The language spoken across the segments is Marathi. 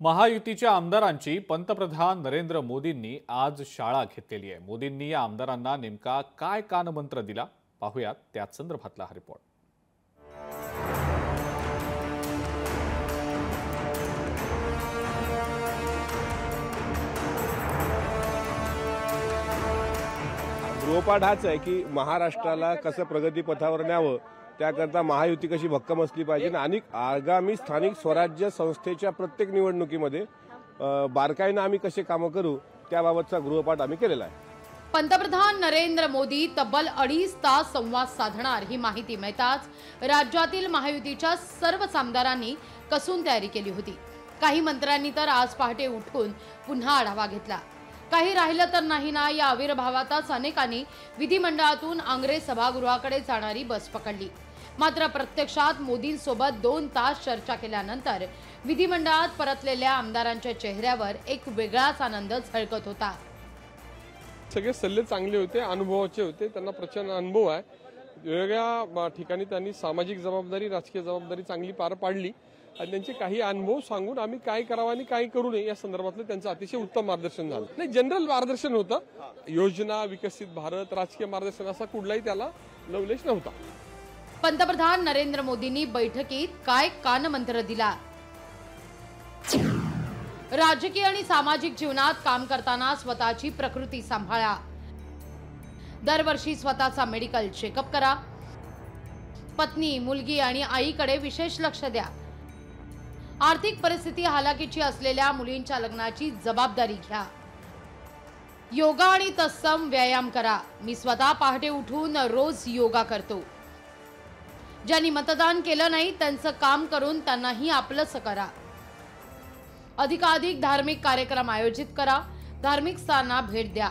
महायुतीच्या आमदारांची पंतप्रधान नरेंद्र मोदींनी आज शाळा घेतलेली आहे। मोदींनी या आमदारांना नेमका काय कानमंत्र दिला पाहूयात त्याच संदर्भातला हा रिपोर्ट। गृहपाठ हाच आहे की महाराष्ट्राला कसं प्रगतीपथावर न्यावं, त्याकरता महायुती कशी भक्कम असली पाहिजे आणि आगामी स्थानिक स्वराज्य संस्थेच्या प्रत्येक निवडणुकीमध्ये बारकाईने आम्ही कसे कामं करू त्याबाबतचा गृहपाठ आम्ही केलेला आहे। पंतप्रधान नरेंद्र मोदी तब्बल 2.5 तास संवाद साधणार ही माहिती मिळताच राज्यातील महायुतीच्या सर्वच आमदारांनी कसून तयारी केली होती। काही मंत्र्यांनी तर आज पहाटे उठून पुन्हा आढावा घेतला। काही राहिलं तर नाही ना या आविर्भावातच अनेकांनी विधिमंडळातून आंग्रे सभागृहाकडे जाणारी बस पकडली। मात्र प्रत्यक्षात मोदींसोबत 2 तास चर्चा केल्यानंतर विधिमंडळात परतलेल्या आमदारांच्या चेहऱ्यावर एक वेगळाच आनंद झळकत होता। सगळे सल्ले चांगले होते, अनुभवाचे होते, त्यांना प्रचंड अनुभव आहे। वेगवेगळ्या ठिकाणी त्यांनी सामाजिक जबाबदारी, राजकीय जबाबदारी चांगली पार पाडली आणि त्यांचे काही अनुभव सांगून आम्ही काय करावं आणि काय करू नये या संदर्भातलं त्यांचं अतिशय उत्तम मार्गदर्शन झालं। नाही, जनरल मार्गदर्शन होतं, योजना, विकसित भारत, राजकीय मार्गदर्शन असा कुठलाही त्याला लवलेश नव्हता। पंतप्रधान नरेंद्र मोदींनी बैठकीत काय कानमंत्र दिला? राजकीय आणि सामाजिक जीवनात काम करताना स्वतःची प्रकृती सांभाळा। दरवर्षी स्वतःचा मेडिकल चेकअप करा। पत्नी, मुलगी आणि आईकडे विशेष लक्ष द्या। आर्थिक परिस्थिती हालाकीची असलेल्या मुलींच्या लग्नाची जबाबदारी घ्या। योगा आणि तत्सम व्यायाम करा। मी स्वतः पहाटे उठून रोज योगा करतो। ज्यांनी मतदान केलं नाही त्यांचं काम करून त्यांनाही आपलंसं करा। अधिकाधिक धार्मिक कार्यक्रम आयोजित करा। धार्मिक स्थानांना भेट द्या।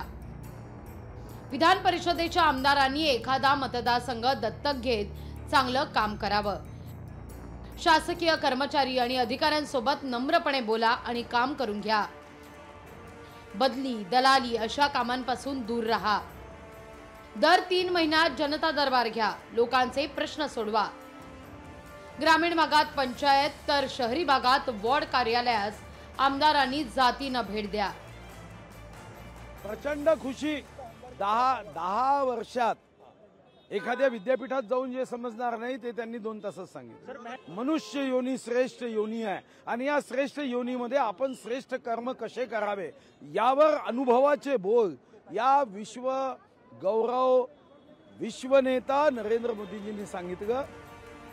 विधान परिषदेच्या आमदारांनी एखादा मतदारसंघ दत्तक घेत चांगलं काम करावं। शासकीय कर्मचारी आणि अधिकाऱ्यांसोबत नम्रपणे बोला आणि काम करून घ्या। बदली, दलाली अशा कामांपासून दूर राहा। दर 3 महिन्यात जनता दरबार घ्या। लोकांचे प्रश्न सोडवा। ग्रामीण भागात पंचायत तर शहरी भागात वॉर्ड कार्यालयास आमदारांनी जातीनं भेट द्या। प्रचंड खुशी। 10 वर्षात एखाद्या विद्यापीठात जाऊन जे समजणार नाही ते त्यांनी 2 तासात सांगितलं। मनुष्य योनी श्रेष्ठ योनी आहे आणि या श्रेष्ठ योनीमध्ये आपण श्रेष्ठ कर्म कसे करावे यावर अनुभवाचे बोल या विश्व गौरव विश्वनेता नरेंद्र मोदीजींनी सांगितलं।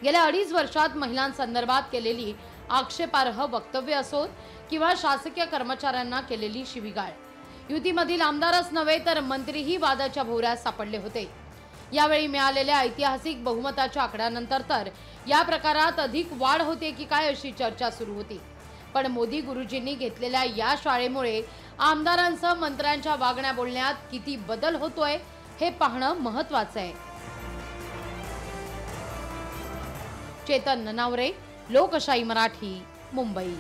गेल्या 2.5 वर्षात महिलांसंदर्भात केलेली आक्षेपार्ह वक्तव्य असोत किंवा शासकीय कर्मचाऱ्यांना केलेली शिवीगाळ, युतीमधील आमदारच नव्हे तर मंत्रीही वादाच्या भोवऱ्यात सापडले होते। यावेळी मिळालेल्या ऐतिहासिक बहुमताच्या आकड्यानंतर तर या प्रकारात अधिक वाढ होते की काय अशी चर्चा सुरू होती। पण मोदी गुरुजींनी घेतलेल्या या शाळेमुळे आमदारांसह मंत्र्यांच्या वागण्या बोलण्यात किती बदल होतोय हे पाहणं महत्त्वाचं आहे। चेतन ननावरे, लोकशाही मराठी, मुंबई।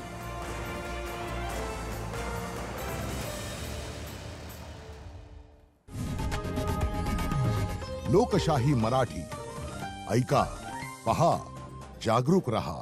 लोकशाही मराठी ऐका, पहा, जागरूक रहा।